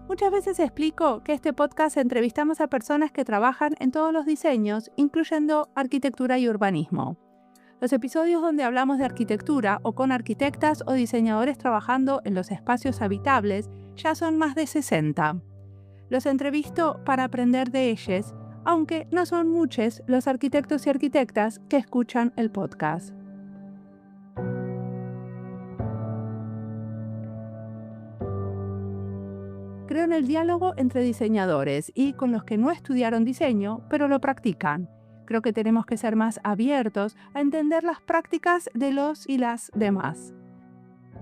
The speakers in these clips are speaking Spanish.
Muchas veces explico que este podcast entrevistamos a personas que trabajan en todos los diseños, incluyendo arquitectura y urbanismo. Los episodios donde hablamos de arquitectura o con arquitectas o diseñadores trabajando en los espacios habitables ya son más de 60. Los entrevisto para aprender de ellos, aunque no son muchos los arquitectos y arquitectas que escuchan el podcast. Creo en el diálogo entre diseñadores y con los que no estudiaron diseño, pero lo practican. Creo que tenemos que ser más abiertos a entender las prácticas de los y las demás.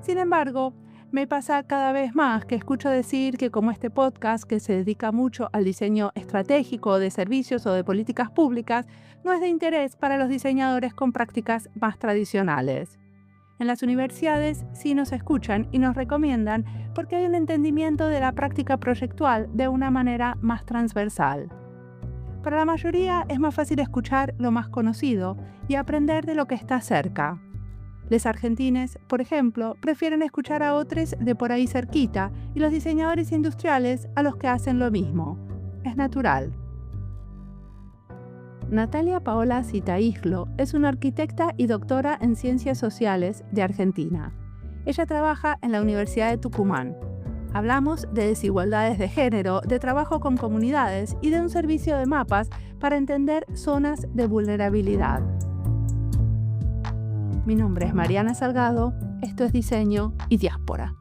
Sin embargo, me pasa cada vez más que escucho decir que como este podcast, que se dedica mucho al diseño estratégico de servicios o de políticas públicas, no es de interés para los diseñadores con prácticas más tradicionales. En las universidades sí nos escuchan y nos recomiendan porque hay un entendimiento de la práctica proyectual de una manera más transversal. Para la mayoría es más fácil escuchar lo más conocido y aprender de lo que está cerca. Los argentines, por ejemplo, prefieren escuchar a otros de por ahí cerquita y los diseñadores industriales a los que hacen lo mismo. Es natural. Natalia Paola Citaíglo es una arquitecta y doctora en Ciencias Sociales de Argentina. Ella trabaja en la Universidad de Tucumán. Hablamos de desigualdades de género, de trabajo con comunidades y de un servicio de mapas para entender zonas de vulnerabilidad. Mi nombre es Mariana Salgado, esto es Diseño y Diáspora.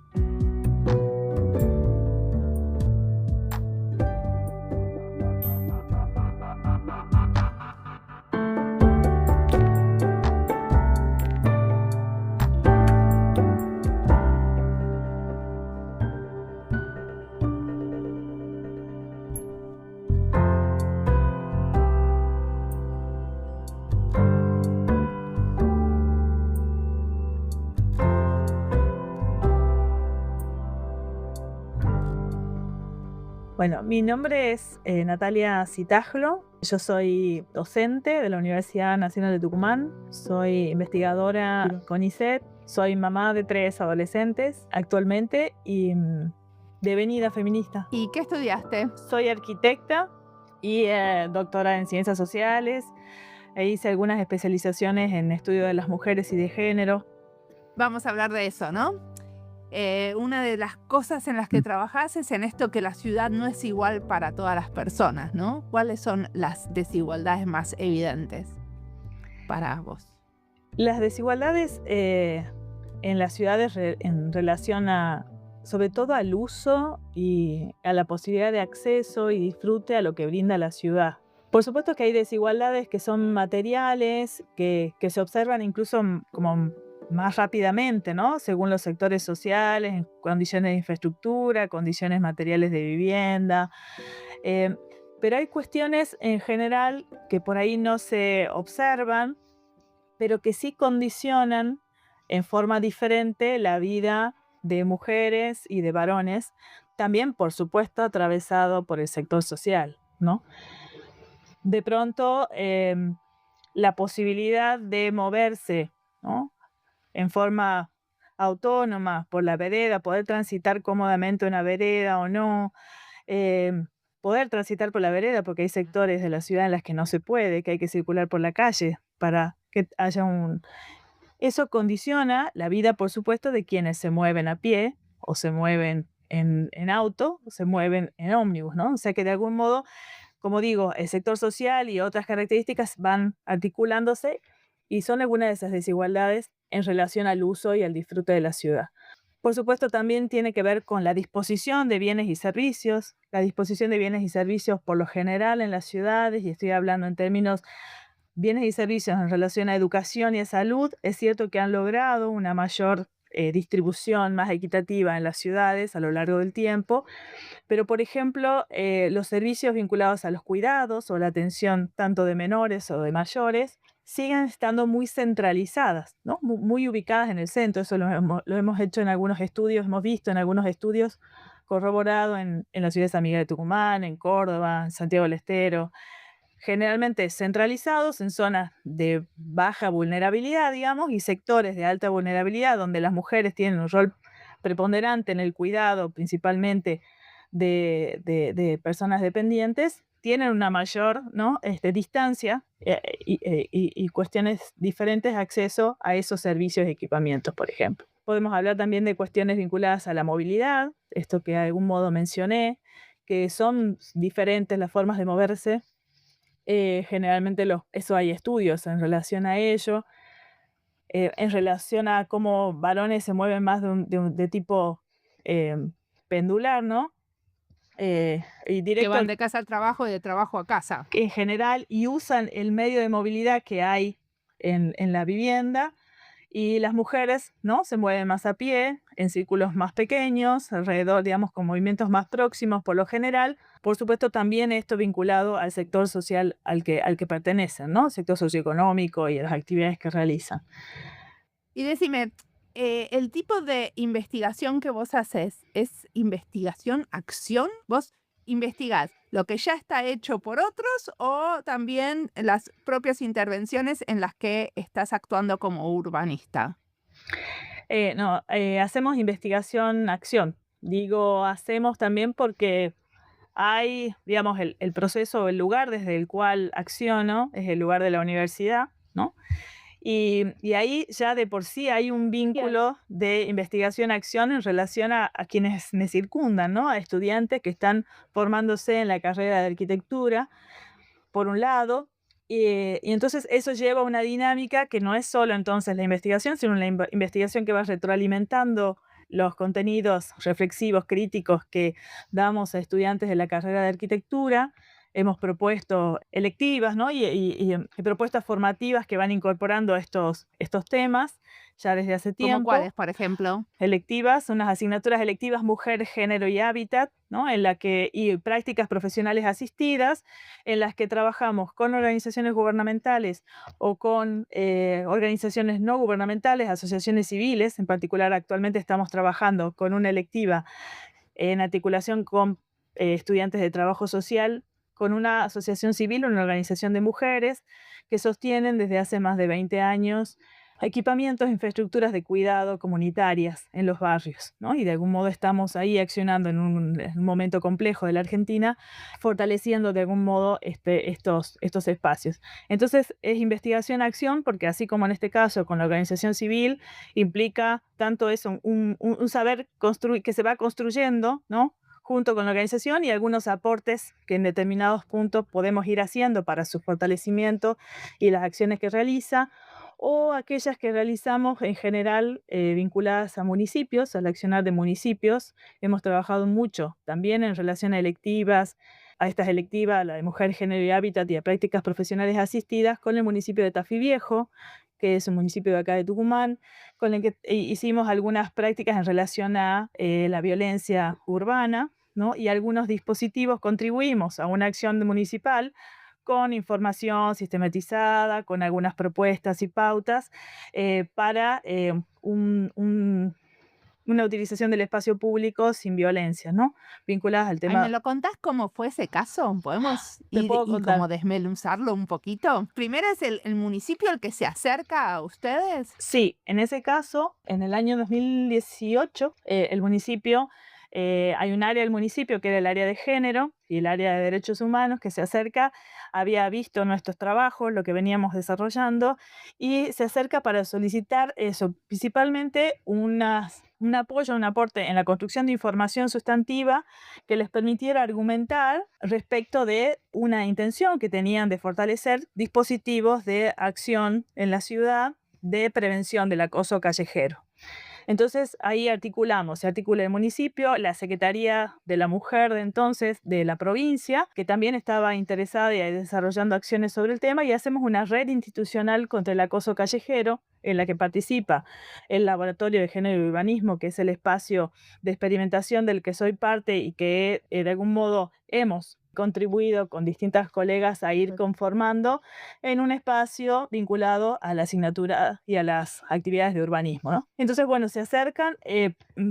Bueno, mi nombre es Natalia Citaíglo. Yo soy docente de la Universidad Nacional de Tucumán. Soy investigadora con CONICET. Soy mamá de 3 adolescentes actualmente y devenida feminista. ¿Y qué estudiaste? Soy arquitecta y doctora en Ciencias Sociales. E hice algunas especializaciones en estudio de las mujeres y de género. Vamos a hablar de eso, ¿no? Una de las cosas en las que trabajás es en esto que la ciudad no es igual para todas las personas, ¿no? ¿Cuáles son las desigualdades más evidentes para vos? Las desigualdades en las ciudades en relación a, sobre todo al uso y a la posibilidad de acceso y disfrute a lo que brinda la ciudad. Por supuesto que hay desigualdades que son materiales, que se observan incluso como más rápidamente, ¿no? Según los sectores sociales, en condiciones de infraestructura, condiciones materiales de vivienda. Pero hay cuestiones en general que por ahí no se observan, pero que sí condicionan en forma diferente la vida de mujeres y de varones, también, por supuesto, atravesado por el sector social, ¿no? De pronto, la posibilidad de moverse, ¿no?, en forma autónoma por la vereda, poder transitar cómodamente una vereda o no, poder transitar por la vereda, porque hay sectores de la ciudad en las que no se puede, que hay que circular por la calle para que haya un... Eso condiciona la vida, por supuesto, de quienes se mueven a pie o se mueven en auto o se mueven en ómnibus, ¿no? O sea que de algún modo, como digo, el sector social y otras características van articulándose y son algunas de esas desigualdades en relación al uso y al disfrute de la ciudad. Por supuesto, también tiene que ver con la disposición de bienes y servicios. La disposición de bienes y servicios por lo general en las ciudades, y estoy hablando en términos bienes y servicios en relación a educación y a salud, es cierto que han logrado una mayor distribución más equitativa en las ciudades a lo largo del tiempo, pero por ejemplo, los servicios vinculados a los cuidados o la atención tanto de menores o de mayores siguen estando muy centralizadas, ¿no? Muy ubicadas en el centro. Eso lo hemos hecho en algunos estudios, hemos visto en algunos estudios corroborado en la ciudad de San Miguel de Tucumán, en Córdoba, en Santiago del Estero, generalmente centralizados en zonas de baja vulnerabilidad, digamos, y sectores de alta vulnerabilidad, donde las mujeres tienen un rol preponderante en el cuidado, principalmente de personas dependientes tienen una mayor, ¿no? Distancia y cuestiones diferentes de acceso a esos servicios y equipamientos, por ejemplo. Podemos hablar también de cuestiones vinculadas a la movilidad, esto que de algún modo mencioné, que son diferentes las formas de moverse. Generalmente eso hay estudios en relación a ello, en relación a cómo varones se mueven más de tipo pendular, ¿no? Y Que directo van de casa al trabajo y de trabajo a casa. en general y usan el medio de movilidad que hay en la vivienda, y las mujeres, ¿no? Se mueven más a pie, en círculos más pequeños, alrededor, digamos, con movimientos más próximos por lo general. Por supuesto, también esto vinculado al sector social al que pertenecen, ¿no? El sector socioeconómico y a las actividades que realizan. Y decime, el tipo de investigación que vos haces, ¿es investigación-acción? ¿Vos investigás lo que ya está hecho por otros o también las propias intervenciones en las que estás actuando como urbanista? No, hacemos investigación-acción. Digo, hacemos también porque hay, digamos, el proceso, el lugar desde el cual acciono es el lugar de la universidad, ¿no? Y ahí ya de por sí hay un vínculo de investigación-acción en relación a quienes me circundan, ¿no? A estudiantes que están formándose en la carrera de arquitectura, por un lado, y entonces eso lleva a una dinámica que no es solo entonces la investigación, sino la investigación que va retroalimentando los contenidos reflexivos, críticos que damos a estudiantes de la carrera de arquitectura. Hemos propuesto electivas, ¿no? Y propuestas formativas que van incorporando estos temas ya desde hace ¿Cómo tiempo. cuáles, por ejemplo? Electivas, unas asignaturas electivas mujer, género y hábitat, ¿no? Y prácticas profesionales asistidas, en las que trabajamos con organizaciones gubernamentales o con organizaciones no gubernamentales, asociaciones civiles. En particular, actualmente estamos trabajando con una electiva en articulación con estudiantes de trabajo social, con una asociación civil, una organización de mujeres que sostienen desde hace más de 20 años equipamientos, infraestructuras de cuidado comunitarias en los barrios, ¿no? Y de algún modo estamos ahí accionando en un momento complejo de la Argentina, fortaleciendo de algún modo estos espacios. Entonces es investigación-acción, porque así como en este caso con la organización civil, implica tanto eso, un saber que se va construyendo, ¿no? Junto con la organización, y algunos aportes que en determinados puntos podemos ir haciendo para su fortalecimiento y las acciones que realiza, o aquellas que realizamos en general vinculadas a municipios, al accionar de municipios. Hemos trabajado mucho también en relación a electivas, a estas electivas, la de Mujer, Género y Hábitat, y a prácticas profesionales asistidas con el municipio de Tafí Viejo, que es un municipio de acá de Tucumán, con el que hicimos algunas prácticas en relación a la violencia urbana, ¿no? Y algunos dispositivos contribuimos a una acción municipal con información sistematizada, con algunas propuestas y pautas para una utilización del espacio público sin violencia, ¿no? Vinculadas al Ay, ¿me tema. lo contás cómo fue ese caso? ¿Podemos Te ir puedo y contar. como desmenuzarlo un poquito? Primero es el municipio el que se acerca a ustedes. Sí, en ese caso, en el año 2018, el municipio, hay un área del municipio que era el área de género y el área de derechos humanos que se acerca, había visto nuestros trabajos, lo que veníamos desarrollando, y se acerca para solicitar eso, principalmente un apoyo, un aporte en la construcción de información sustantiva que les permitiera argumentar respecto de una intención que tenían de fortalecer dispositivos de acción en la ciudad de prevención del acoso callejero. Entonces ahí se articula el municipio, la Secretaría de la Mujer de entonces de la provincia, que también estaba interesada y desarrollando acciones sobre el tema, y hacemos una red institucional contra el acoso callejero en la que participa el Laboratorio de Género y Urbanismo, que es el espacio de experimentación del que soy parte y que de algún modo hemos contribuido con distintas colegas a ir conformando en un espacio vinculado a la asignatura y a las actividades de urbanismo, ¿no? Entonces, bueno, se acercan,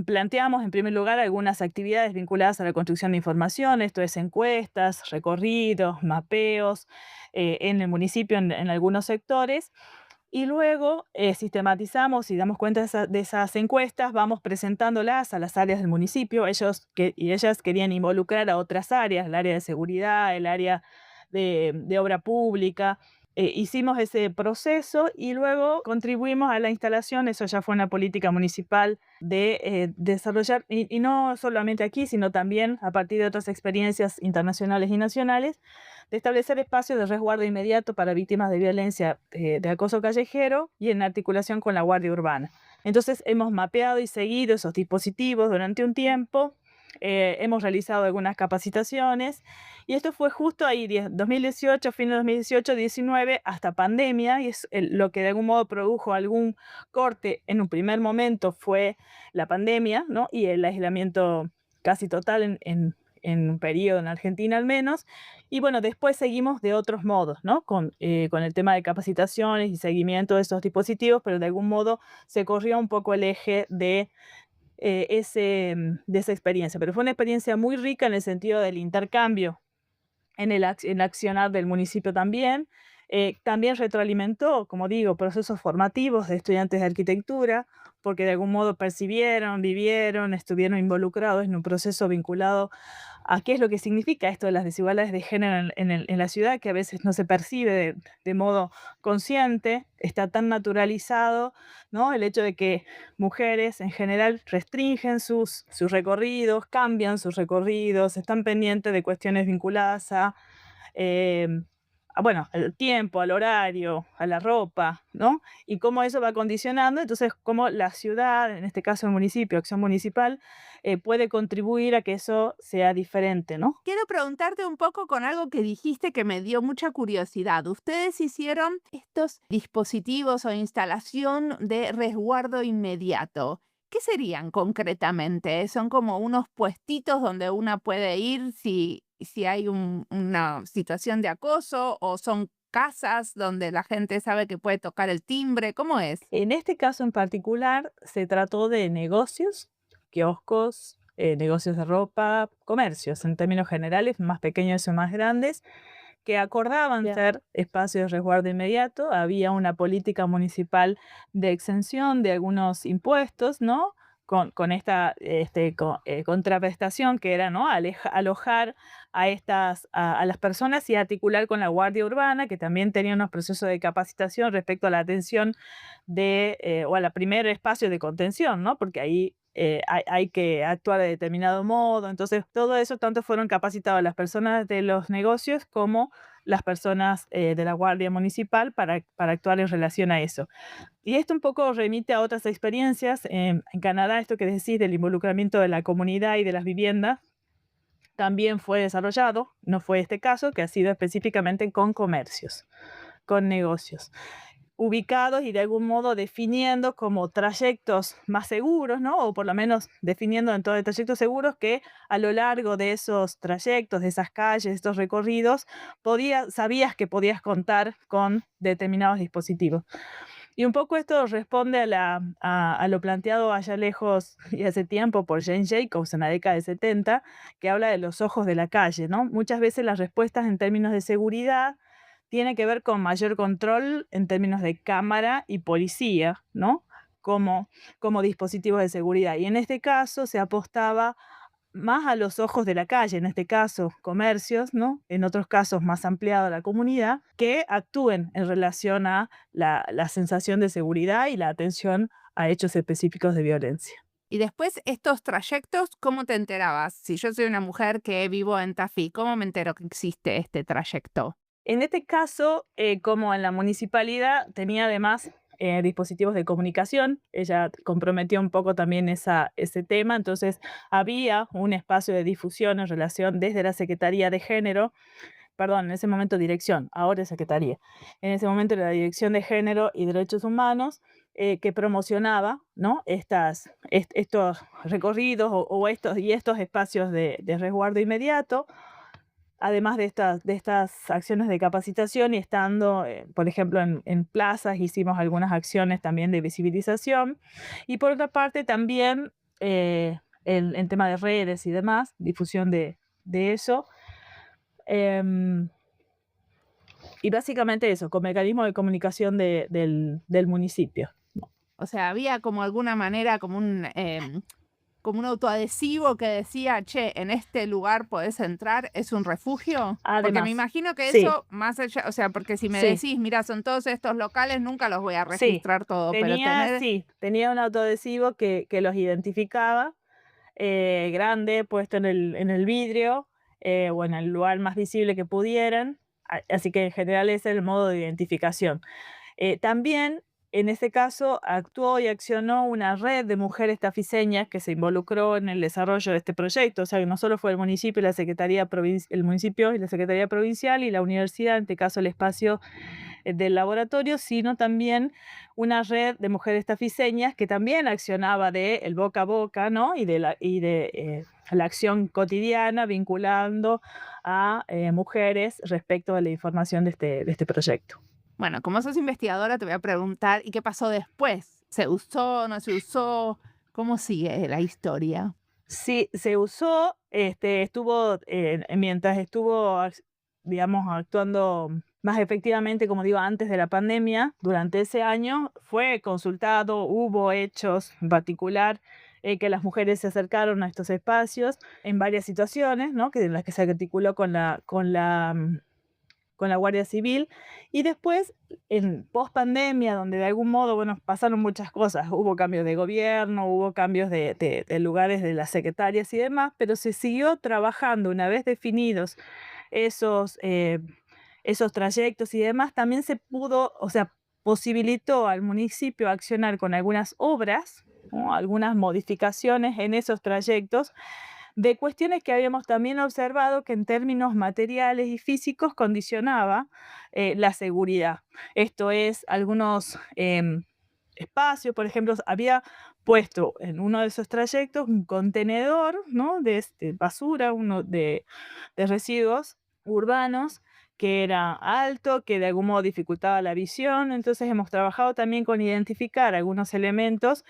planteamos en primer lugar algunas actividades vinculadas a la construcción de información, esto es encuestas, recorridos, mapeos en el municipio en algunos sectores, Y luego sistematizamos y damos cuenta de esas encuestas, vamos presentándolas a las áreas del municipio. Ellas querían involucrar a otras áreas, el área de seguridad, el área de obra pública. Hicimos ese proceso y luego contribuimos a la instalación. Eso ya fue una política municipal de desarrollar, y no solamente aquí, sino también a partir de otras experiencias internacionales y nacionales, de establecer espacios de resguardo inmediato para víctimas de violencia de acoso callejero y en articulación con la Guardia Urbana. Entonces hemos mapeado y seguido esos dispositivos durante un tiempo, hemos realizado algunas capacitaciones y esto fue justo ahí, 2018, fin de 2018-19, hasta pandemia, y es lo que de algún modo produjo algún corte en un primer momento fue la pandemia, ¿no? Y el aislamiento casi total en un periodo en Argentina al menos. Y bueno, después seguimos de otros modos, ¿no? Con el tema de capacitaciones y seguimiento de esos dispositivos, pero de algún modo se corrió un poco el eje de esa experiencia. Pero fue una experiencia muy rica en el sentido del intercambio en el accionar del municipio también. También retroalimentó, como digo, procesos formativos de estudiantes de arquitectura, porque de algún modo percibieron, vivieron, estuvieron involucrados en un proceso vinculado a qué es lo que significa esto de las desigualdades de género en la ciudad, que a veces no se percibe de modo consciente, está tan naturalizado, ¿no? El hecho de que mujeres en general restringen sus recorridos, cambian sus recorridos, están pendientes de cuestiones vinculadas eh, bueno, al tiempo, al horario, a la ropa, ¿no? Y cómo eso va condicionando, entonces cómo la ciudad, en este caso el municipio, Acción Municipal, puede contribuir a que eso sea diferente, ¿no? Quiero preguntarte un poco con algo que dijiste que me dio mucha curiosidad. Ustedes hicieron estos dispositivos o instalación de resguardo inmediato. ¿Qué serían concretamente? ¿Son como unos puestitos donde una puede ir si hay una situación de acoso o son casas donde la gente sabe que puede tocar el timbre? ¿Cómo es? En este caso en particular se trató de negocios, kioscos, negocios de ropa, comercios en términos generales, más pequeños o más grandes, que acordaban Ya. ser espacios de resguardo inmediato. Había una política municipal de exención de algunos impuestos, ¿no? Con esta contraprestación que era, ¿no? Alojar a las personas y articular con la Guardia Urbana, que también tenía unos procesos de capacitación respecto a la atención o a la primer espacio de contención, ¿no? Porque ahí hay que actuar de determinado modo. Entonces, todo eso tanto fueron capacitadas las personas de los negocios como las personas de la Guardia Municipal para actuar en relación a eso. Y esto un poco remite a otras experiencias. En Canadá, esto que decís del involucramiento de la comunidad y de las viviendas, también fue desarrollado, no fue este caso, que ha sido específicamente con comercios, con negocios ubicados y de algún modo definiendo como trayectos más seguros, ¿no? O por lo menos definiendo dentro de trayectos seguros que a lo largo de esos trayectos, de esas calles, estos recorridos, sabías que podías contar con determinados dispositivos. Y un poco esto responde a lo planteado allá lejos y hace tiempo por Jane Jacobs en la década de 70, que habla de los ojos de la calle, ¿no? Muchas veces las respuestas en términos de seguridad tiene que ver con mayor control en términos de cámara y policía, ¿no? Como dispositivos de seguridad. Y en este caso se apostaba más a los ojos de la calle, en este caso comercios, ¿no? En otros casos más ampliado a la comunidad, que actúen en relación a la sensación de seguridad y la atención a hechos específicos de violencia. Y después estos trayectos, ¿cómo te enterabas? Si yo soy una mujer que vivo en Tafí, ¿cómo me entero que existe este trayecto? En este caso, como en la municipalidad tenía además dispositivos de comunicación, ella comprometió un poco también ese tema, entonces había un espacio de difusión en relación desde la Secretaría de Género, perdón, en ese momento dirección, ahora es Secretaría, en ese momento era la Dirección de Género y Derechos Humanos, que promocionaba, ¿no? Estos recorridos o estos espacios de resguardo inmediato. Además de estas acciones de capacitación y estando, por ejemplo, en plazas, hicimos algunas acciones también de visibilización. Y por otra parte, también en tema de redes y demás, difusión de eso. Em, Y básicamente eso, con mecanismos de comunicación del municipio. O sea, había como alguna manera, como un autoadhesivo que decía, che, en este lugar podés entrar, es un refugio. Porque me Además, imagino que sí, eso, más allá, o sea, porque si me sí, decís, mira, son todos estos locales, nunca los voy a sí. registrar todo, pero tener... Tenía un autoadhesivo que los identificaba, grande, puesto en el vidrio, o en el lugar más visible que pudieran. Así que en general ese es el modo de identificación. También, en ese caso, actuó y accionó una red de mujeres tafiseñas que se involucró en el desarrollo de este proyecto. O sea, que no solo fue el municipio y la Secretaría el municipio y la Secretaría Provincial y la universidad, en este caso el espacio del laboratorio, sino también una red de mujeres tafiseñas que también accionaba de el boca a boca, ¿no? Y de la acción cotidiana vinculando a mujeres respecto a la información de este proyecto. Bueno, como sos investigadora, te voy a preguntar, ¿y qué pasó después? ¿Se usó, no se usó? ¿Cómo sigue la historia? Sí, se usó, estuvo, mientras estuvo, digamos, actuando más efectivamente, como digo, antes de la pandemia, durante ese año fue consultado, hubo hechos en particular que las mujeres se acercaron a estos espacios en varias situaciones, ¿no? Que en las que se articuló con la Guardia Civil, y después, en post-pandemia, donde de algún modo, bueno, pasaron muchas cosas, hubo cambios de gobierno, hubo cambios de lugares de las secretarias y demás, pero se siguió trabajando una vez definidos esos, esos trayectos y demás, también se pudo, o sea, posibilitó al municipio accionar con algunas obras, ¿no? Algunas modificaciones en esos trayectos de cuestiones que habíamos también observado que en términos materiales y físicos condicionaba la seguridad. Esto es, algunos espacios, por ejemplo, había puesto en uno de esos trayectos un contenedor, ¿no? De basura, uno de residuos urbanos, que era alto, que de algún modo dificultaba la visión. Entonces hemos trabajado también con identificar algunos elementos,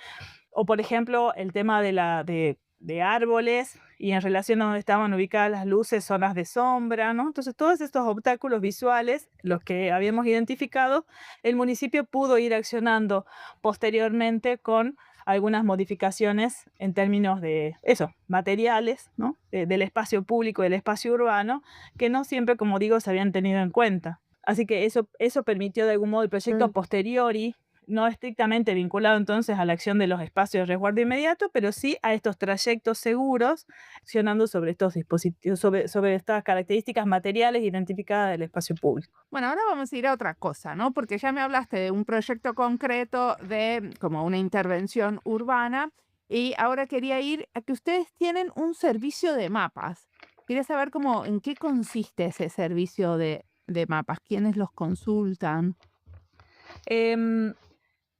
o por ejemplo el tema de árboles y en relación a donde estaban ubicadas las luces, zonas de sombra, ¿no? Entonces todos estos obstáculos visuales, los que habíamos identificado, el municipio pudo ir accionando posteriormente con algunas modificaciones en términos de eso, materiales, ¿no? Del espacio público, del espacio urbano, que no siempre, como digo, se habían tenido en cuenta. Así que eso permitió de algún modo el proyecto a posteriori, no estrictamente vinculado entonces a la acción de los espacios de resguardo inmediato, pero sí a estos trayectos seguros, accionando sobre estos dispositivos, sobre estas características materiales identificadas del espacio público. Bueno, ahora vamos a ir a otra cosa, ¿no? Porque ya me hablaste de un proyecto concreto de como una intervención urbana y ahora quería ir a que ustedes tienen un servicio de mapas. Quería saber cómo, en qué consiste ese servicio de mapas, quiénes los consultan. Em,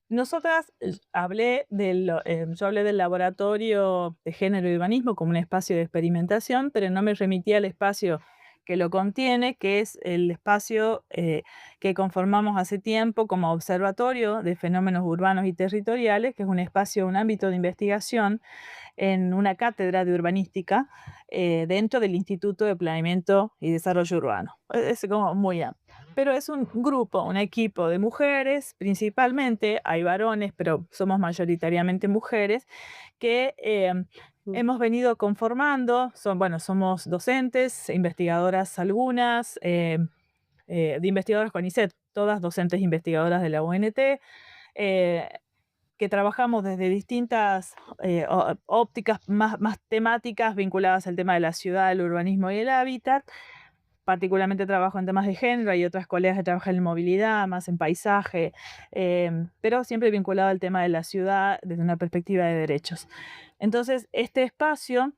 Nosotras yo hablé del laboratorio de género y urbanismo como un espacio de experimentación, pero no me remití al espacio que lo contiene, que es el espacio que conformamos hace tiempo como observatorio de fenómenos urbanos y territoriales, que es un espacio, un ámbito de investigación en una cátedra de urbanística dentro del Instituto de Planeamiento y Desarrollo Urbano. Es como muy amplio. Pero es un grupo, un equipo de mujeres, principalmente, hay varones, pero somos mayoritariamente mujeres, que hemos venido conformando, somos docentes, investigadoras algunas, de investigadoras con ISET, todas docentes investigadoras de la UNT, eh, que trabajamos desde distintas ópticas más temáticas vinculadas al tema de la ciudad, el urbanismo y el hábitat. Particularmente trabajo en temas de género, hay otras colegas que trabajan en movilidad, más en paisaje, pero siempre vinculado al tema de la ciudad desde una perspectiva de derechos. Entonces, este espacio,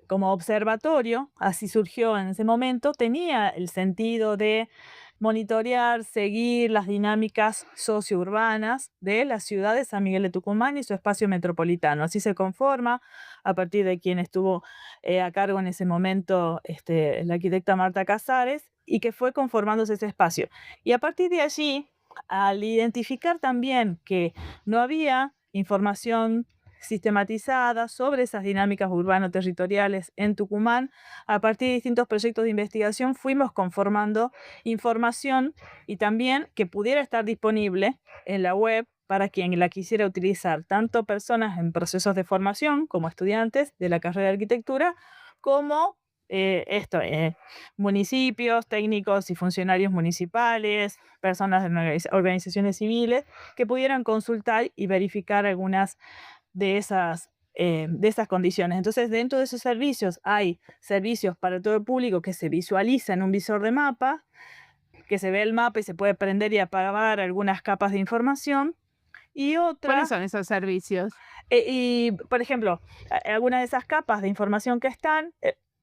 como observatorio, así surgió en ese momento, tenía el sentido de monitorear, seguir las dinámicas sociourbanas de la ciudad de San Miguel de Tucumán y su espacio metropolitano. Así se conforma a partir de quien estuvo a cargo en ese momento, la arquitecta Marta Casares, y que fue conformándose ese espacio. Y a partir de allí, al identificar también que no había información sistematizada sobre esas dinámicas urbano-territoriales en Tucumán. A partir de distintos proyectos de investigación fuimos conformando información y también que pudiera estar disponible en la web para quien la quisiera utilizar, tanto personas en procesos de formación como estudiantes de la carrera de arquitectura, como municipios, técnicos y funcionarios municipales, personas de organizaciones civiles, que pudieran consultar y verificar algunas de esas condiciones. Entonces, dentro de esos servicios hay servicios para todo el público que se visualiza en un visor de mapa, que se ve el mapa y se puede prender y apagar algunas capas de información. Y ¿Cuáles otras, son esos servicios? por ejemplo, algunas de esas capas de información que están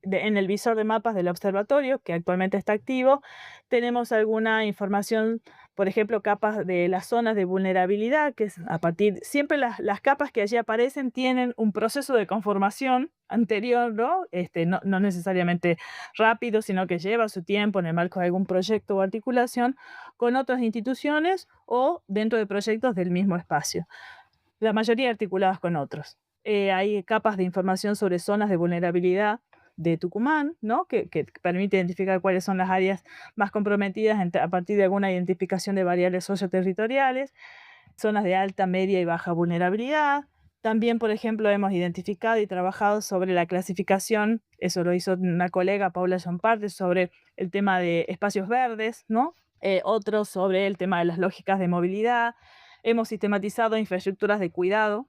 en el visor de mapas del observatorio, que actualmente está activo, tenemos alguna información, por ejemplo, capas de las zonas de vulnerabilidad, que es a partir, siempre las capas que allí aparecen tienen un proceso de conformación anterior, ¿no? No necesariamente rápido, sino que lleva su tiempo en el marco de algún proyecto o articulación con otras instituciones o dentro de proyectos del mismo espacio, la mayoría articuladas con otros. Hay capas de información sobre zonas de vulnerabilidad de Tucumán, ¿no? que permite identificar cuáles son las áreas más comprometidas a partir de alguna identificación de variables socioterritoriales, zonas de alta, media y baja vulnerabilidad. También, por ejemplo, hemos identificado y trabajado sobre la clasificación, eso lo hizo una colega, Paula Jomparte, sobre el tema de espacios verdes, ¿no? Otros sobre el tema de las lógicas de movilidad. Hemos sistematizado infraestructuras de cuidado,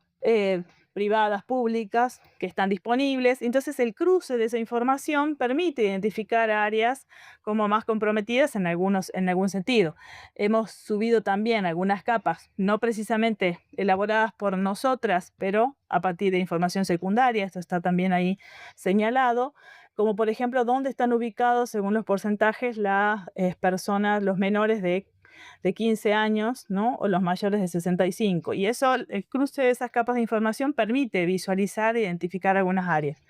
privadas, públicas, que están disponibles. Entonces, el cruce de esa información permite identificar áreas como más comprometidas en algún sentido. Hemos subido también algunas capas, no precisamente elaboradas por nosotras, pero a partir de información secundaria, esto está también ahí señalado, como por ejemplo, dónde están ubicados, según los porcentajes, las personas, los menores de 15 años, ¿no? O los mayores de 65. Y eso, el cruce de esas capas de información permite visualizar e identificar algunas áreas.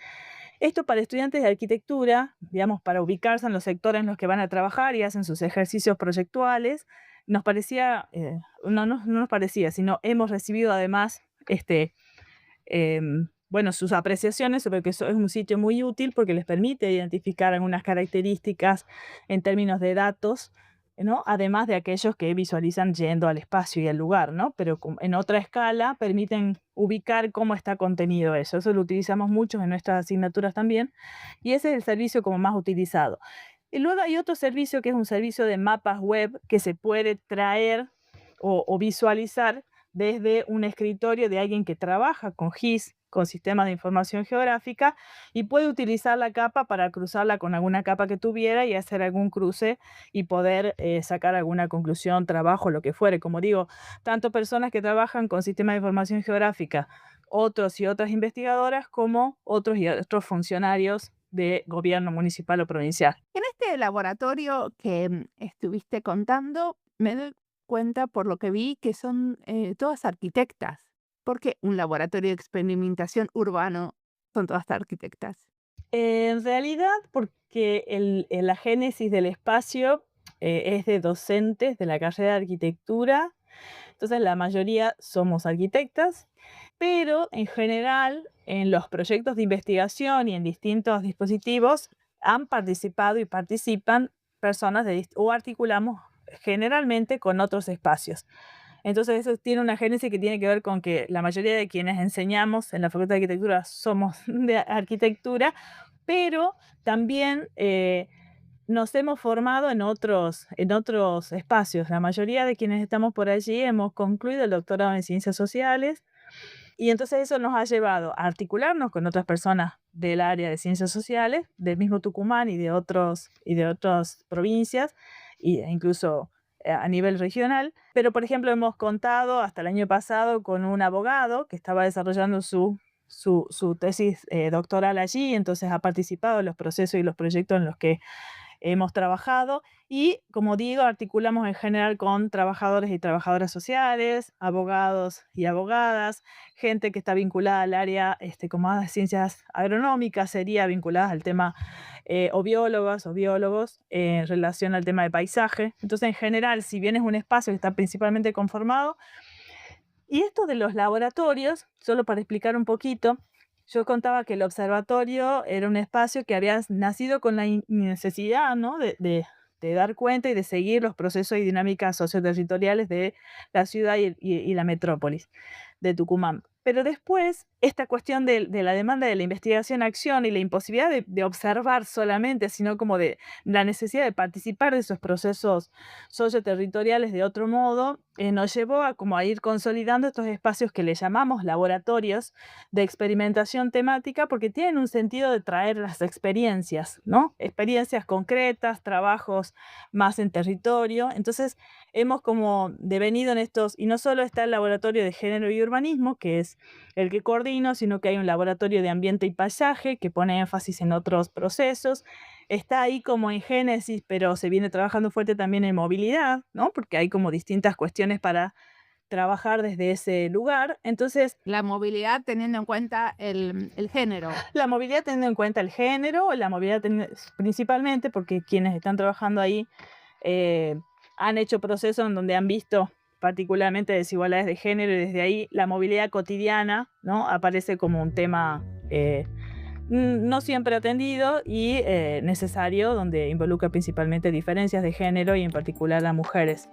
Esto para estudiantes de arquitectura, digamos, para ubicarse en los sectores en los que van a trabajar y hacen sus ejercicios proyectuales, nos parecía, no nos parecía, sino hemos recibido además sus apreciaciones sobre que eso es un sitio muy útil porque les permite identificar algunas características en términos de datos, ¿no? Además de aquellos que visualizan yendo al espacio y al lugar, ¿no? Pero en otra escala permiten ubicar cómo está contenido eso. Eso lo utilizamos mucho en nuestras asignaturas también, y ese es el servicio como más utilizado. Y luego hay otro servicio que es un servicio de mapas web que se puede traer o visualizar desde un escritorio de alguien que trabaja con GIS, con sistemas de información geográfica, y puede utilizar la capa para cruzarla con alguna capa que tuviera y hacer algún cruce y poder sacar alguna conclusión, trabajo, lo que fuere. Como digo, tanto personas que trabajan con sistemas de información geográfica, otros y otras investigadoras, como otros y otros funcionarios de gobierno municipal o provincial. En este laboratorio que estuviste contando, me doy cuenta por lo que vi que son todas arquitectas. ¿Por qué un laboratorio de experimentación urbano son todas arquitectas? En realidad, porque la génesis del espacio es de docentes de la carrera de arquitectura, entonces la mayoría somos arquitectas, pero en general en los proyectos de investigación y en distintos dispositivos han participado y participan personas o articulamos generalmente con otros espacios. Entonces eso tiene una génesis que tiene que ver con que la mayoría de quienes enseñamos en la Facultad de Arquitectura somos de arquitectura, pero también nos hemos formado en otros espacios. La mayoría de quienes estamos por allí hemos concluido el doctorado en Ciencias Sociales, y entonces eso nos ha llevado a articularnos con otras personas del área de Ciencias Sociales, del mismo Tucumán y de otras provincias, e incluso a nivel regional. Pero, por ejemplo, hemos contado hasta el año pasado con un abogado que estaba desarrollando su tesis doctoral allí, entonces ha participado en los procesos y los proyectos en los que hemos trabajado, y, como digo, articulamos en general con trabajadores y trabajadoras sociales, abogados y abogadas, gente que está vinculada al área como a ciencias agronómicas, sería vinculada al tema o biólogas o biólogos en relación al tema de paisaje. Entonces, en general, si bien es un espacio que está principalmente conformado, Y esto de los laboratorios, solo para explicar un poquito, yo contaba que el observatorio era un espacio que había nacido con la necesidad, ¿no?, de dar cuenta y de seguir los procesos y dinámicas socioterritoriales de la ciudad y la metrópolis de Tucumán. Pero después, esta cuestión de la demanda de la investigación-acción y la imposibilidad de observar solamente, sino como de la necesidad de participar de esos procesos socioterritoriales de otro modo, nos llevó a como a ir consolidando estos espacios que le llamamos laboratorios de experimentación temática, porque tienen un sentido de traer las experiencias, ¿no? Experiencias concretas, trabajos más en territorio. Entonces, hemos como devenido en estos, y no solo está el laboratorio de género y urbanismo, que es el que coordino, sino que hay un laboratorio de ambiente y paisaje que pone énfasis en otros procesos. Está ahí como en génesis, pero se viene trabajando fuerte también en movilidad, ¿no? Porque hay como distintas cuestiones para trabajar desde ese lugar. Entonces, La movilidad teniendo en cuenta el género. la movilidad teniendo en cuenta el género, la movilidad principalmente porque quienes están trabajando ahí han hecho procesos en donde han visto particularmente desigualdades de género, y desde ahí la movilidad cotidiana, ¿no?, aparece como un tema no siempre atendido y necesario, donde involucra principalmente diferencias de género y en particular a mujeres.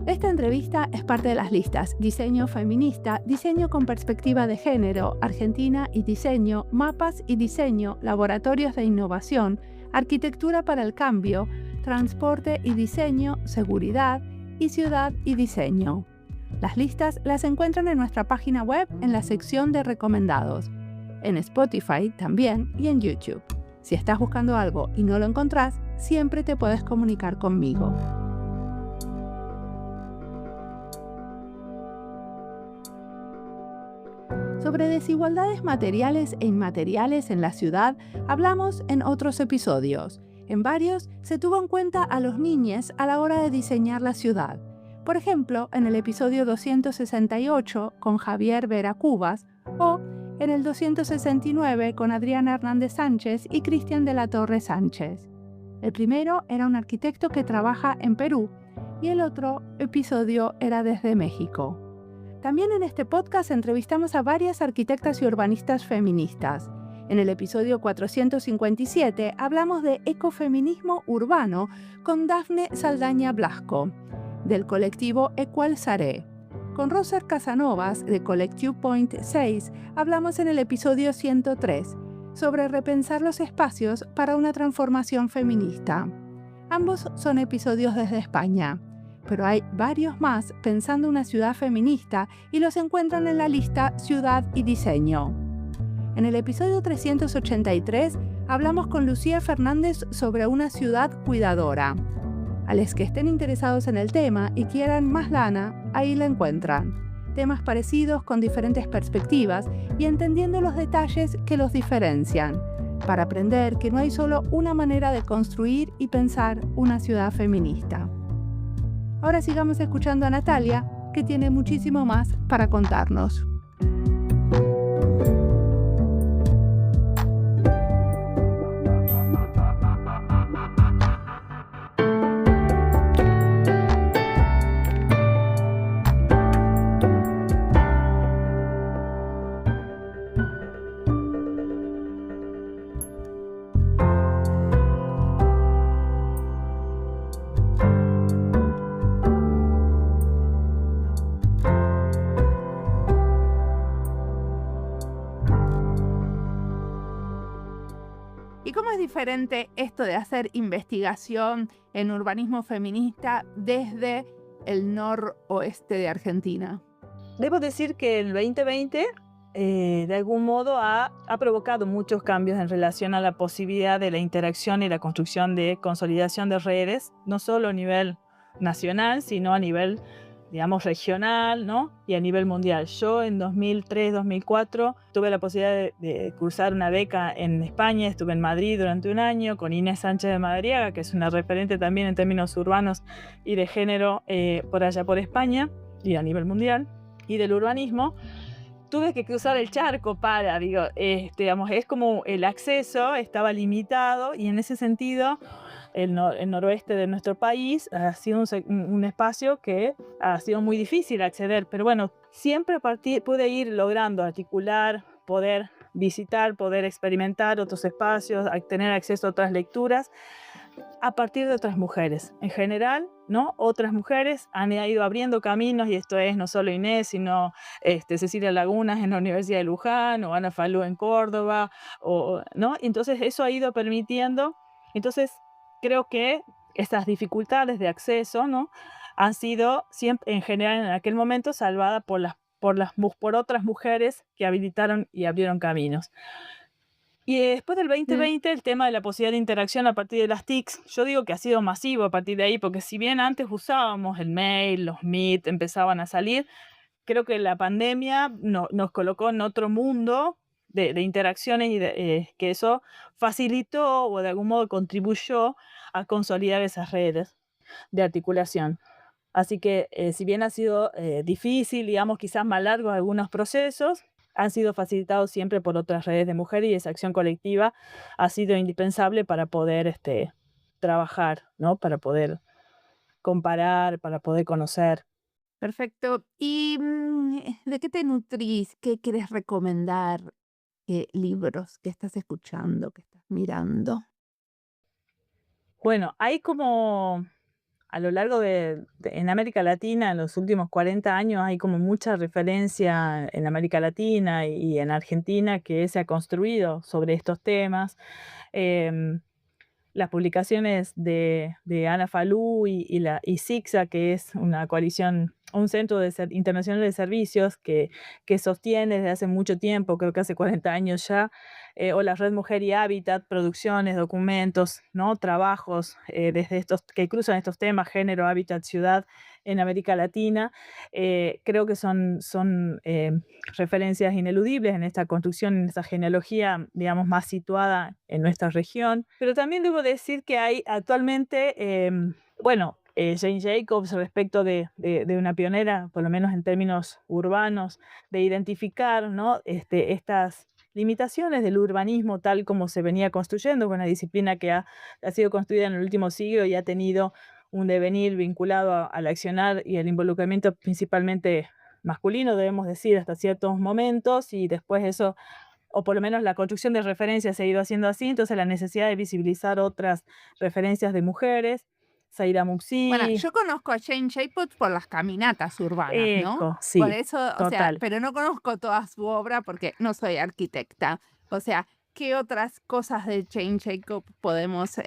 Esta entrevista es parte de las listas Diseño Feminista, Diseño con Perspectiva de Género, Argentina y Diseño, Mapas y Diseño, Laboratorios de Innovación, Arquitectura para el Cambio, Transporte y Diseño, Seguridad y Ciudad y Diseño. Las listas las encuentran en nuestra página web en la sección de recomendados, en Spotify también y en YouTube. Si estás buscando algo y no lo encontrás, siempre te puedes comunicar conmigo. Sobre desigualdades materiales e inmateriales en la ciudad hablamos en otros episodios. En varios se tuvo en cuenta a los niños a la hora de diseñar la ciudad. Por ejemplo, en el episodio 268 con Javier Vera Cubas o en el 269 con Adriana Hernández Sánchez y Cristian de la Torre Sánchez. El primero era un arquitecto que trabaja en Perú y el otro episodio era desde México. También en este podcast entrevistamos a varias arquitectas y urbanistas feministas. En el episodio 457 hablamos de ecofeminismo urbano con Dafne Saldaña Blasco, del colectivo Equal Saré. Con Roser Casanovas, de Collective Point 6, hablamos en el episodio 103 sobre repensar los espacios para una transformación feminista. Ambos son episodios desde España, pero hay varios más pensando una ciudad feminista y los encuentran en la lista Ciudad y Diseño. En el episodio 383 hablamos con Lucía Fernández sobre una ciudad cuidadora. A los que estén interesados en el tema y quieran más lana, ahí la encuentran. Temas parecidos con diferentes perspectivas y entendiendo los detalles que los diferencian, para aprender que no hay solo una manera de construir y pensar una ciudad feminista. Ahora sigamos escuchando a Natalia, que tiene muchísimo más para contarnos. ¿Y cómo es diferente esto de hacer investigación en urbanismo feminista desde el noroeste de Argentina? Debo decir que el 2020 de algún modo ha provocado muchos cambios en relación a la posibilidad de la interacción y la construcción de consolidación de redes, no solo a nivel nacional, sino a nivel digamos, regional, ¿no? Y a nivel mundial. Yo en 2003-2004 tuve la posibilidad de cursar una beca en España, estuve en Madrid durante un año con Inés Sánchez de Madariaga, que es una referente también en términos urbanos y de género por allá por España y a nivel mundial, y del urbanismo. Tuve que cruzar el charco para, digamos, es como el acceso estaba limitado y en ese sentido el noroeste de nuestro país ha sido un espacio que ha sido muy difícil acceder, pero bueno, siempre pude ir logrando articular, poder visitar, poder experimentar otros espacios, tener acceso a otras lecturas a partir de otras mujeres. En general, ¿no? Otras mujeres han ido abriendo caminos, y esto es no solo Inés, sino Cecilia Lagunas en la Universidad de Luján, o Ana Falú en Córdoba, ¿no? Entonces eso ha ido permitiendo. Entonces creo que estas dificultades de acceso, ¿no? Han sido siempre, en general, en aquel momento, salvadas por otras mujeres que habilitaron y abrieron caminos. Y después del 2020, el tema de la posibilidad de interacción a partir de las TICs, yo digo que ha sido masivo a partir de ahí, porque si bien antes usábamos el mail, los Meet empezaban a salir, creo que la pandemia nos colocó en otro mundo de interacciones y que eso facilitó o de algún modo contribuyó a consolidar esas redes de articulación. Así que si bien ha sido difícil, digamos, quizás más largo algunos procesos, han sido facilitados siempre por otras redes de mujeres, y esa acción colectiva ha sido indispensable para poder trabajar, ¿no? Para poder comparar, para poder conocer. Perfecto. ¿Y de qué te nutrís? ¿Qué quieres recomendar? ¿Qué libros? ¿Qué estás escuchando? ¿Qué estás mirando? Bueno, hay como a lo largo en América Latina, en los últimos 40 años, hay como mucha referencia en América Latina y en Argentina que se ha construido sobre estos temas. Em, las publicaciones de Ana Falú y SICSA, que es una coalición, un centro internacional de servicios que sostiene desde hace mucho tiempo, creo que hace 40 años ya, o la Red Mujer y Hábitat, producciones, documentos, ¿no? Trabajos desde que cruzan estos temas, género, hábitat, ciudad, en América Latina. Creo que son referencias ineludibles en esta construcción, en esta genealogía, digamos, más situada en nuestra región. Pero también debo decir que hay actualmente, Jane Jacobs, respecto de una pionera, por lo menos en términos urbanos, de identificar, ¿no? Estas limitaciones del urbanismo tal como se venía construyendo, con una disciplina que ha sido construida en el último siglo y ha tenido un devenir vinculado al accionar y el involucramiento principalmente masculino, debemos decir, hasta ciertos momentos, y después eso, o por lo menos la construcción de referencias se ha ido haciendo así, entonces la necesidad de visibilizar otras referencias de mujeres, Zaira Bueno, Muxi, yo conozco a Jane Jacobs por las caminatas urbanas, ¿no? Eco, Por sí, eso, o sea, total. pero no conozco toda su obra porque no soy arquitecta. O sea, ¿qué otras cosas de Jane Jacobs podemos,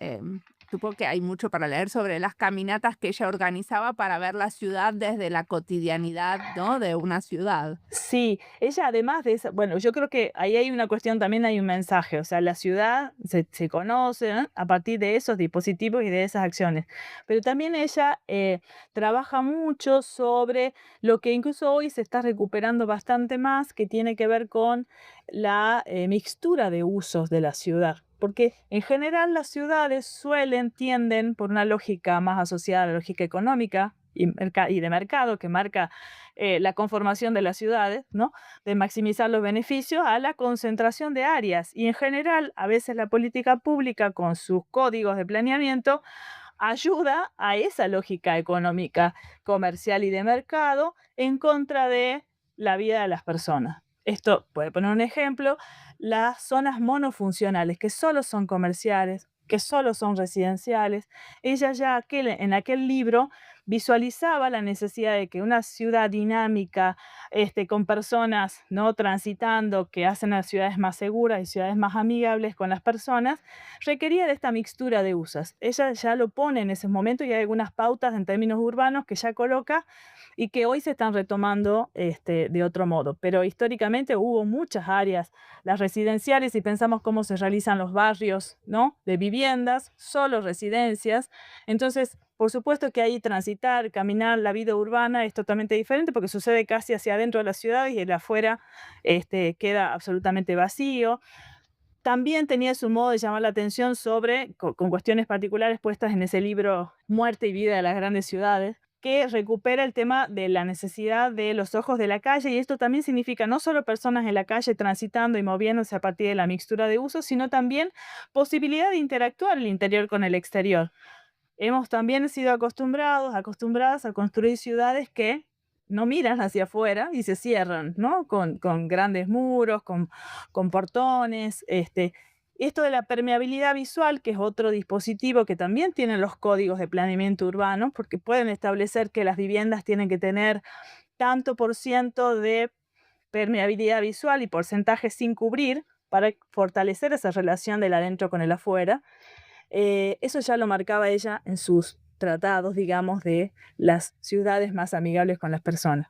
supongo que hay mucho para leer sobre las caminatas que ella organizaba para ver la ciudad desde la cotidianidad, ¿no? De una ciudad. Sí, ella además de esa, bueno, yo creo que ahí hay una cuestión, también hay un mensaje, o sea, la ciudad se conoce, ¿no? A partir de esos dispositivos y de esas acciones, pero también ella trabaja mucho sobre lo que incluso hoy se está recuperando bastante más, que tiene que ver con la mixtura de usos de la ciudad. Porque en general las ciudades tienden por una lógica más asociada a la lógica económica y de mercado, que marca la conformación de las ciudades, ¿no? De maximizar los beneficios, a la concentración de áreas. Y en general, a veces la política pública, con sus códigos de planeamiento, ayuda a esa lógica económica, comercial y de mercado en contra de la vida de las personas. Esto, puede poner un ejemplo, las zonas monofuncionales, que solo son comerciales, que solo son residenciales. Ella ya en aquel libro visualizaba la necesidad de que una ciudad dinámica, con personas, ¿no? Transitando, que hacen las ciudades más seguras y ciudades más amigables con las personas, requería de esta mixtura de usos. Ella ya lo pone en ese momento, y hay algunas pautas en términos urbanos que ya coloca y que hoy se están retomando de otro modo. Pero históricamente hubo muchas áreas, las residenciales, si pensamos cómo se realizan los barrios, ¿no? De viviendas, solo residencias. Entonces, Por supuesto que ahí transitar, caminar, la vida urbana es totalmente diferente porque sucede casi hacia adentro de la ciudad y el afuera queda absolutamente vacío. También tenía su modo de llamar la atención sobre, con cuestiones particulares puestas en ese libro Muerte y vida de las grandes ciudades, que recupera el tema de la necesidad de los ojos de la calle, y esto también significa no solo personas en la calle transitando y moviéndose a partir de la mixtura de usos, sino también posibilidad de interactuar el interior con el exterior. Hemos también sido acostumbradas a construir ciudades que no miran hacia afuera y se cierran, ¿no? Con grandes muros, con portones. Esto de la permeabilidad visual, que es otro dispositivo que también tienen los códigos de planeamiento urbano, porque pueden establecer que las viviendas tienen que tener tanto por ciento de permeabilidad visual y porcentaje sin cubrir para fortalecer esa relación del adentro con el afuera. Eso ya lo marcaba ella en sus tratados, digamos, de las ciudades más amigables con las personas.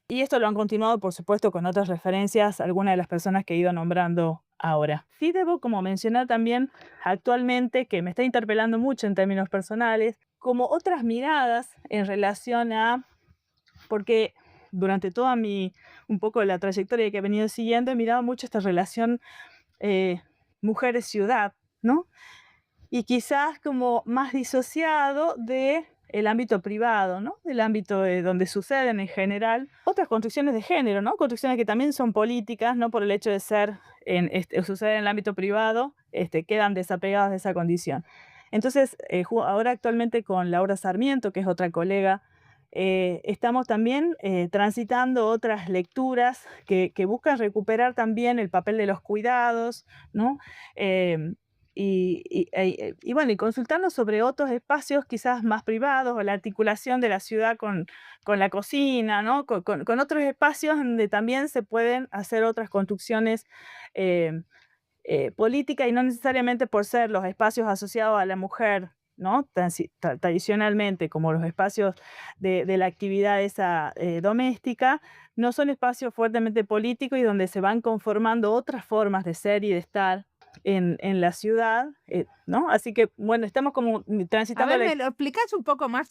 Y esto lo han continuado, por supuesto, con otras referencias, algunas de las personas que he ido nombrando ahora. Sí debo como mencionar también actualmente, que me está interpelando mucho en términos personales, como otras miradas en relación a, porque durante toda un poco la trayectoria que he venido siguiendo, he mirado mucho esta relación mujeres-ciudad, ¿no? Y quizás como más disociado del ámbito privado, ¿no? Del ámbito donde suceden en general otras construcciones de género, ¿no? Construcciones que también son políticas, no por el hecho de suceder en el ámbito privado, quedan desapegadas de esa condición. Entonces, ahora actualmente con Laura Sarmiento, que es otra colega, estamos también transitando otras lecturas que buscan recuperar también el papel de los cuidados, ¿no? Y consultarnos sobre otros espacios quizás más privados o la articulación de la ciudad con la cocina, ¿no? Con otros espacios donde también se pueden hacer otras construcciones políticas y no necesariamente por ser los espacios asociados a la mujer, ¿no? Tradicionalmente, como los espacios de la actividad esa doméstica, no son espacios fuertemente políticos y donde se van conformando otras formas de ser y de estar en la ciudad, ¿no? Así que, bueno, estamos como A transitando ver, ¿me lo explicas un poco más,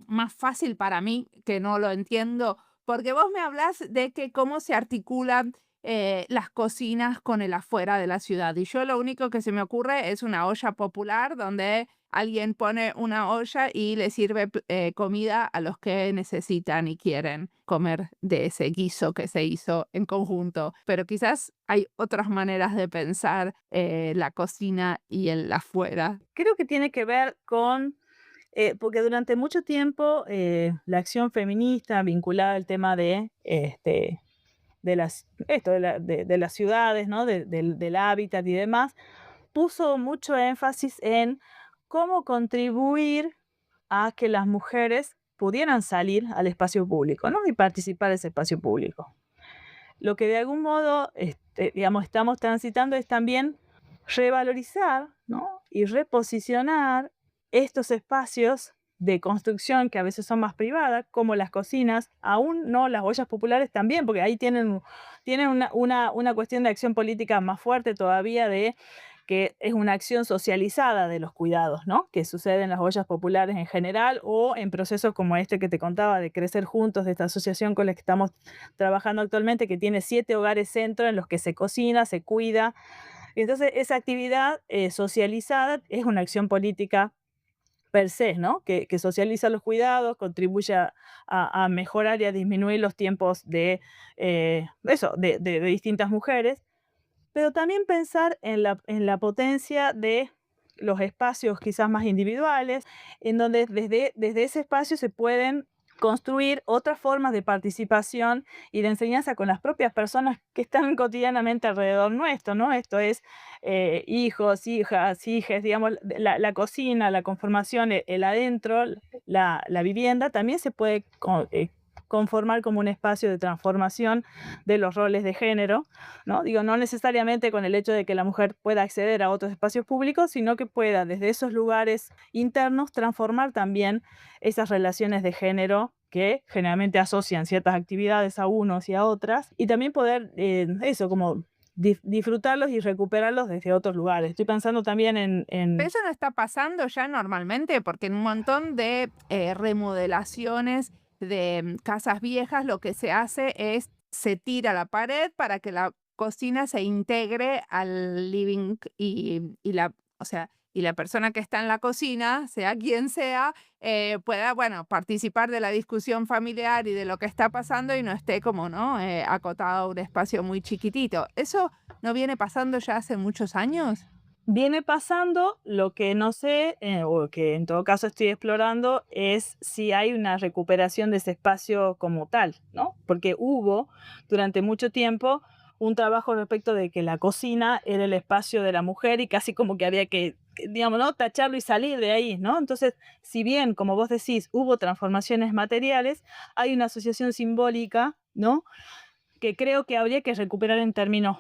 más fácil para mí, que no lo entiendo? Porque vos me hablas de que cómo se articulan las cocinas con el afuera de la ciudad. Y yo lo único que se me ocurre es una olla popular donde alguien pone una olla y le sirve comida a los que necesitan y quieren comer de ese guiso que se hizo en conjunto. Pero quizás hay otras maneras de pensar la cocina y el afuera. creo que tiene que ver con, porque durante mucho tiempo la acción feminista vinculada al tema de las ciudades, ¿no? Del hábitat y demás, puso mucho énfasis en cómo contribuir a que las mujeres pudieran salir al espacio público, ¿no? Y participar de ese espacio público. Lo que de algún modo, digamos, estamos transitando es también revalorizar, ¿no? Y reposicionar estos espacios de construcción que a veces son más privadas, como las cocinas, aún no las ollas populares también, porque ahí tienen una cuestión de acción política más fuerte todavía, de que es una acción socializada de los cuidados, ¿no? Que sucede en las ollas populares en general o en procesos como este que te contaba de Crecer Juntos, de esta asociación con la que estamos trabajando actualmente, que tiene 7 hogares centro en los que se cocina, se cuida. Entonces, esa actividad socializada es una acción política per se, ¿no? Que socializa los cuidados, contribuye a mejorar y a disminuir los tiempos de distintas mujeres, pero también pensar en la potencia de los espacios quizás más individuales, en donde desde ese espacio se pueden construir otras formas de participación y de enseñanza con las propias personas que están cotidianamente alrededor nuestro, ¿no? Esto es hijos, hijas, hijes, digamos, la cocina, la conformación, el adentro, la vivienda, también se puede conformar como un espacio de transformación de los roles de género, ¿no? Digo, no necesariamente con el hecho de que la mujer pueda acceder a otros espacios públicos, sino que pueda desde esos lugares internos transformar también esas relaciones de género que generalmente asocian ciertas actividades a unos y a otras, y también poder, como disfrutarlos y recuperarlos desde otros lugares. Estoy pensando también en... Pero eso no está pasando ya normalmente, porque en un montón de remodelaciones de casas viejas lo que se hace es se tira la pared para que la cocina se integre al living o sea, y la persona que está en la cocina, sea quien sea, pueda, bueno, participar de la discusión familiar y de lo que está pasando y no esté como, ¿no? Acotado a un espacio muy chiquitito. ¿Eso no viene pasando ya hace muchos años? Viene pasando, lo que no sé, o que en todo caso estoy explorando, es si hay una recuperación de ese espacio como tal, ¿no? Porque hubo durante mucho tiempo un trabajo respecto de que la cocina era el espacio de la mujer y casi como que había que, digamos, ¿no? Tacharlo y salir de ahí, ¿no? Entonces, si bien, como vos decís, hubo transformaciones materiales, hay una asociación simbólica, ¿no? Que creo que habría que recuperar en términos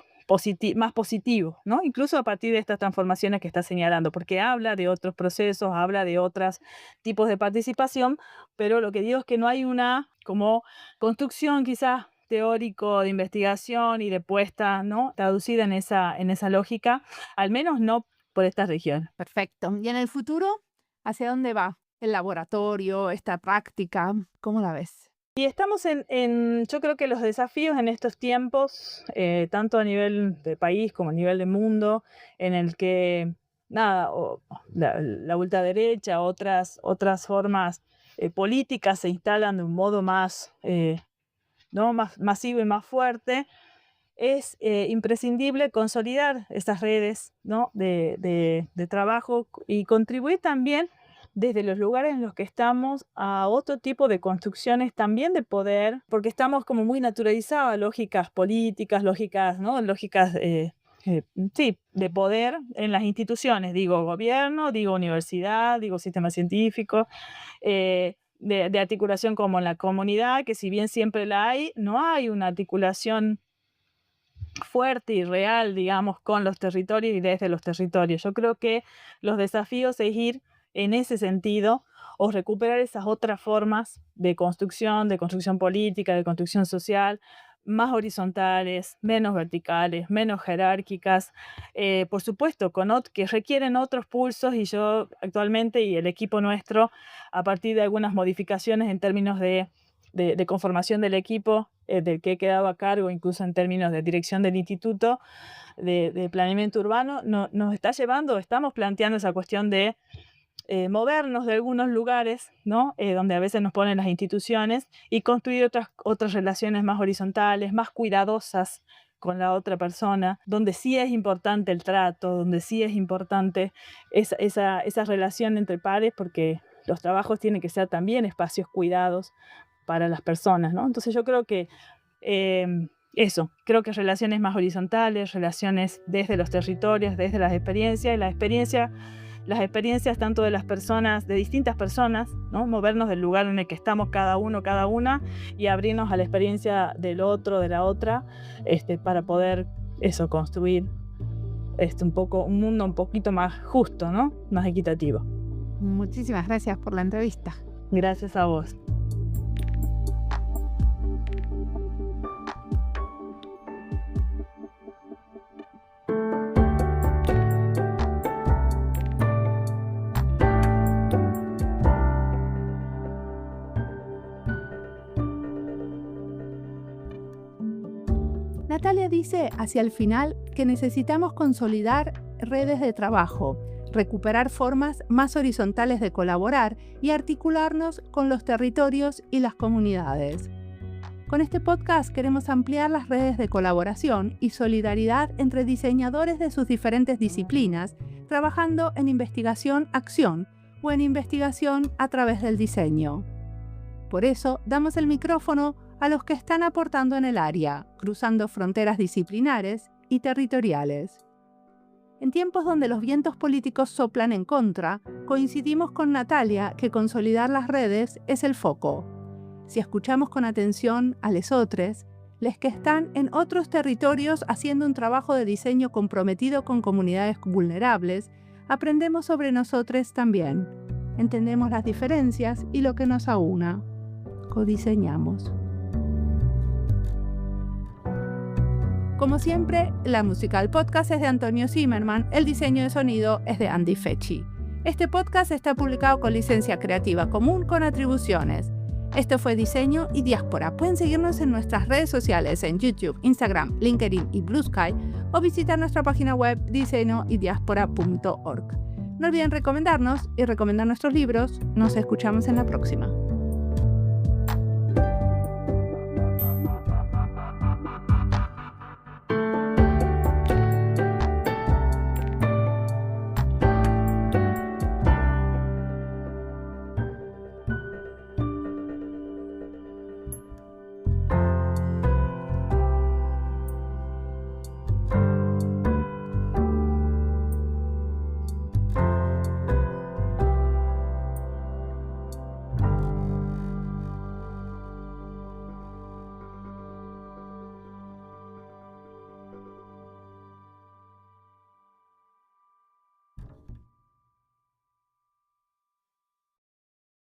más positivos, ¿no? Incluso a partir de estas transformaciones que está señalando, porque habla de otros procesos, habla de otros tipos de participación, pero lo que digo es que no hay una como construcción quizás teórico de investigación y de puesta, ¿no? Traducida en esa lógica, al menos no por esta región. Perfecto. ¿Y en el futuro, hacia dónde va el laboratorio, esta práctica? ¿Cómo la ves? Y estamos yo creo que los desafíos en estos tiempos, tanto a nivel de país como a nivel de mundo, en el que, nada, la ultraderecha, otras formas políticas se instalan de un modo más, ¿no? Más masivo y más fuerte, es imprescindible consolidar esas redes, ¿no? de trabajo y contribuir también desde los lugares en los que estamos a otro tipo de construcciones también de poder, porque estamos como muy naturalizados a lógicas políticas, lógicas, ¿no? Lógicas, sí, de poder en las instituciones, digo gobierno, digo universidad, digo sistema científico, de articulación como en la comunidad, que si bien siempre la hay, no hay una articulación fuerte y real, digamos, con los territorios y desde los territorios. Yo creo que los desafíos es ir en ese sentido o recuperar esas otras formas de construcción política, de construcción social, más horizontales, menos verticales, menos jerárquicas, por supuesto, que requieren otros pulsos, y yo actualmente y el equipo nuestro, a partir de algunas modificaciones en términos de conformación del equipo del que he quedado a cargo, incluso en términos de dirección del Instituto de Planeamiento Urbano, nos está llevando, estamos planteando esa cuestión de movernos de algunos lugares, ¿no? Donde a veces nos ponen las instituciones, y construir otras relaciones más horizontales, más cuidadosas con la otra persona, donde sí es importante el trato, donde sí es importante esa relación entre pares, porque los trabajos tienen que ser también espacios cuidados para las personas, ¿no? Entonces yo creo que creo que relaciones más horizontales, relaciones desde los territorios, desde las experiencias, y las experiencias tanto de las personas, de distintas personas, ¿no? Movernos del lugar en el que estamos cada uno, cada una, y abrirnos a la experiencia del otro, de la otra, para poder construir un mundo un poquito más justo, ¿no? Más equitativo. Muchísimas gracias por la entrevista. Gracias a vos. Natalia dice hacia el final que necesitamos consolidar redes de trabajo, recuperar formas más horizontales de colaborar y articularnos con los territorios y las comunidades. Con este podcast queremos ampliar las redes de colaboración y solidaridad entre diseñadores de sus diferentes disciplinas, trabajando en investigación-acción o en investigación a través del diseño. Por eso, damos el micrófono a los que están aportando en el área, cruzando fronteras disciplinares y territoriales. En tiempos donde los vientos políticos soplan en contra, coincidimos con Natalia que consolidar las redes es el foco. Si escuchamos con atención a lesotres, les que están en otros territorios haciendo un trabajo de diseño comprometido con comunidades vulnerables, aprendemos sobre nosotros también. Entendemos las diferencias y lo que nos aúna. Codiseñamos. Como siempre, la música del podcast es de Antonio Zimmerman, el diseño de sonido es de Andy Fechi. Este podcast está publicado con licencia creativa común con atribuciones. Esto fue Diseño y Diáspora. Pueden seguirnos en nuestras redes sociales en YouTube, Instagram, LinkedIn y Blue Sky o visitar nuestra página web diseñoydiaspora.org. No olviden recomendarnos y recomendar nuestros libros. Nos escuchamos en la próxima.